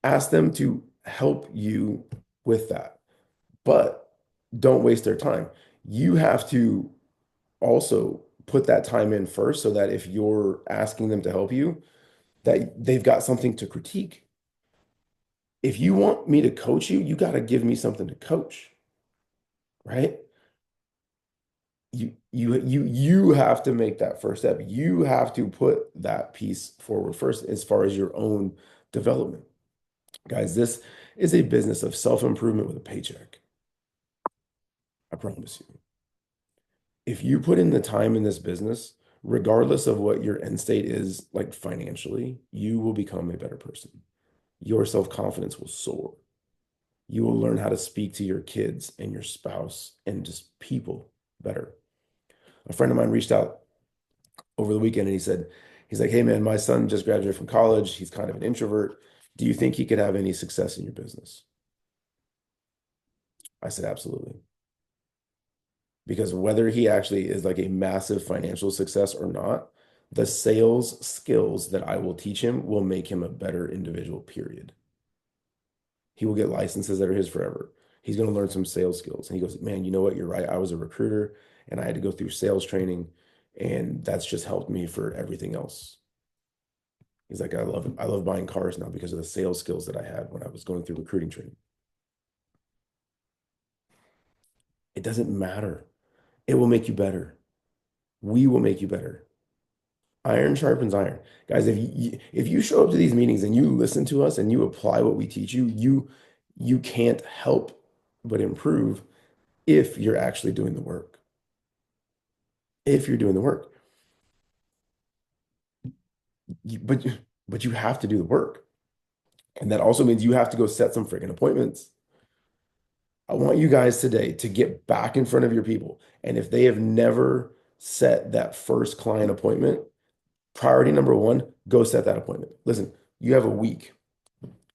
Ask them to help you with that, but don't waste their time. You have to also put that time in first so that if you're asking them to help you, that they've got something to critique. If you want me to coach you, you got to give me something to coach, right? You have to make that first step. You have to put that piece forward first as far as your own development. Guys, this is a business of self-improvement with a paycheck. I promise you. If you put in the time in this business, regardless of what your end state is like financially, you will become a better person. Your self-confidence will soar. You will learn how to speak to your kids and your spouse and just people better. A friend of mine reached out over the weekend and he's like, hey man, my son just graduated from college. He's kind of an introvert. Do you think he could have any success in your business? I said, absolutely. Because whether he actually is like a massive financial success or not, the sales skills that I will teach him will make him a better individual, period. He will get licenses that are his forever. He's going to learn some sales skills. And he goes, man, you know what? You're right. I was a recruiter and I had to go through sales training, and that's just helped me for everything else. He's like, I love buying cars now because of the sales skills that I had when I was going through recruiting training. It doesn't matter. It will make you better. We will make you better. Iron sharpens iron. Guys, if you show up to these meetings and you listen to us and you apply what we teach you, you can't help but improve if you're actually doing the work. If you're doing the work. You- but but you have to do the work. And that also means you have to go set some freaking appointments. I want you guys today to get back in front of your people. And if they have never set that first client appointment, priority number one, go set that appointment. Listen, you have a week.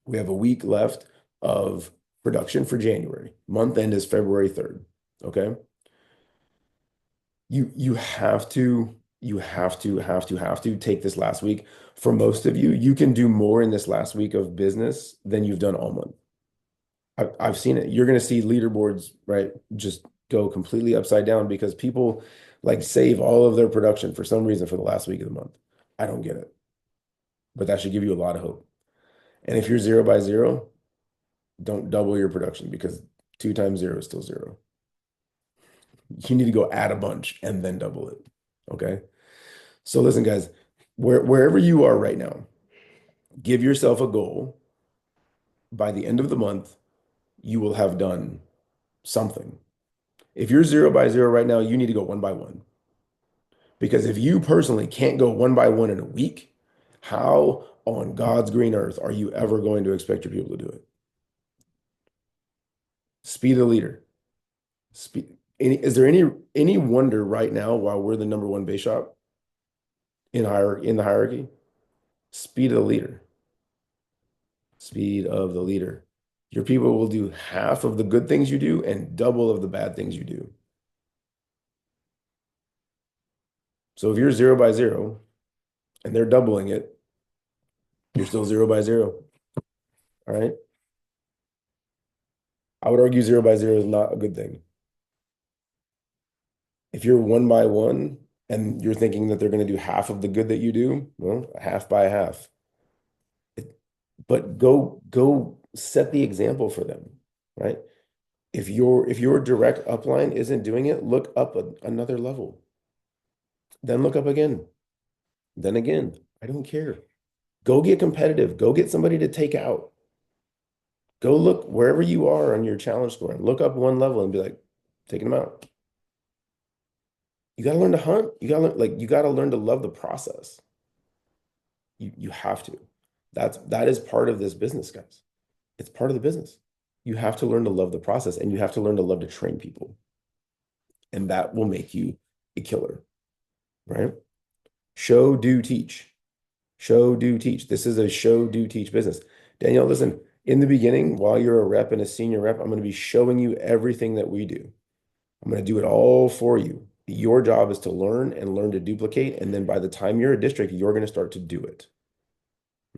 We have a week left of production for January. Month end is February 3rd. Okay. You have to take this last week. For most of you, you can do more in this last week of business than you've done all month. I've seen it. You're going to see leaderboards, right, just go completely upside down because people like save all of their production for some reason for the last week of the month. I don't get it, but that should give you a lot of hope. And if you're 0 by 0, don't double your production because 2 times 0 is still 0. You need to go add a bunch and then double it. Okay. So listen, guys, wherever you are right now, give yourself a goal. By the end of the month, you will have done something. If you're 0 by 0 right now, you need to go 1 by 1. Because if you personally can't go 1 by 1 in a week, how on God's green earth are you ever going to expect your people to do it? Speed of the leader. Speed. Is there any wonder right now why we're the number one base shop in the hierarchy? Speed of the leader. Speed of the leader. Your people will do half of the good things you do and double of the bad things you do. So if you're 0 by 0 and they're doubling it, you're still 0 by 0. All right. I would argue 0 by 0 is not a good thing. If you're 1 by 1 and you're thinking that they're going to do half of the good that you do, well, half by half. But go set the example for them, right? If your direct upline isn't doing it, look up another level. Then look up again. Then again. I don't care. Go get competitive. Go get somebody to take out. Go look wherever you are on your challenge score and look up one level and be like, taking them out. You got to learn to hunt. You got to learn to love the process. You have to. That is part of this business, guys. It's part of the business. You have to learn to love the process and you have to learn to love to train people. And that will make you a killer, right? Show, do, teach. Show, do, teach. This is a show, do, teach business. Danielle, listen, in the beginning, while you're a rep and a senior rep, I'm going to be showing you everything that we do. I'm going to do it all for you. Your job is to learn and learn to duplicate. And then by the time you're a district, you're going to start to do it.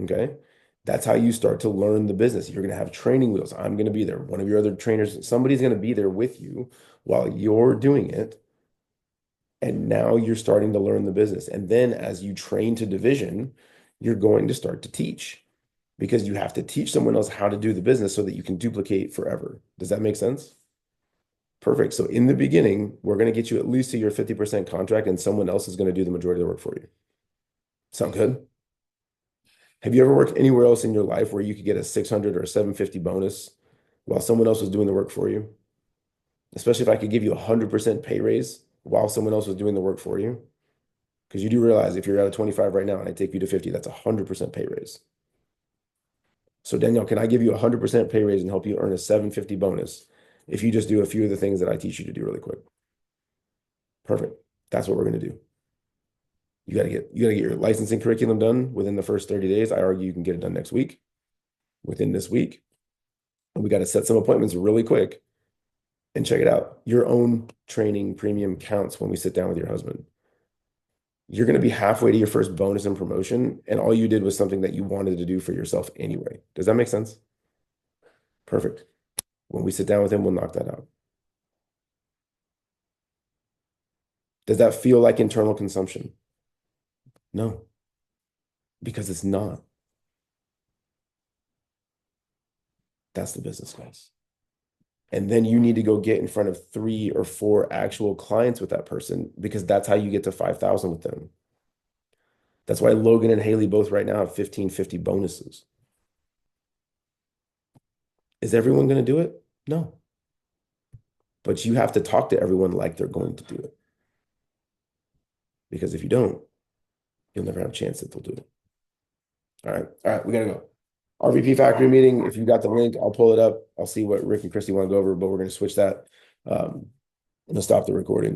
Okay. That's how you start to learn the business. You're going to have training wheels. I'm going to be there. One of your other trainers, somebody's going to be there with you while you're doing it. And now you're starting to learn the business. And then as you train to division, you're going to start to teach because you have to teach someone else how to do the business so that you can duplicate forever. Does that make sense? Perfect. So in the beginning, we're going to get you at least to your 50% contract and someone else is going to do the majority of the work for you. Sound good? Have you ever worked anywhere else in your life where you could get a 600 or a 750 bonus while someone else was doing the work for you? Especially if I could give you a 100% pay raise while someone else was doing the work for you. Because you do realize if you're at a 25 right now and I take you to 50, that's a 100% pay raise. So Danielle, can I give you a 100% pay raise and help you earn a 750 bonus if you just do a few of the things that I teach you to do really quick? Perfect. That's what we're going to do. You got to get your licensing curriculum done within the first 30 days. I argue you can get it done next week, within this week. And we got to set some appointments really quick and check it out. Your own training premium counts when we sit down with your husband. You're going to be halfway to your first bonus and promotion, and all you did was something that you wanted to do for yourself anyway. Does that make sense? Perfect. When we sit down with him, we'll knock that out. Does that feel like internal consumption? No, because it's not. That's the business, guys. And then you need to go get in front of 3 or 4 actual clients with that person because that's how you get to 5,000 with them. That's why Logan and Haley both right now have 1550 bonuses. Is everyone going to do it? No. But you have to talk to everyone like they're going to do it. Because if you don't, you'll never have a chance that they'll do it. All right, we got to go. RVP factory meeting. If you got the link, I'll pull it up. I'll see what Rick and Christy want to go over, but we're going to switch that. I'm going to stop the recording.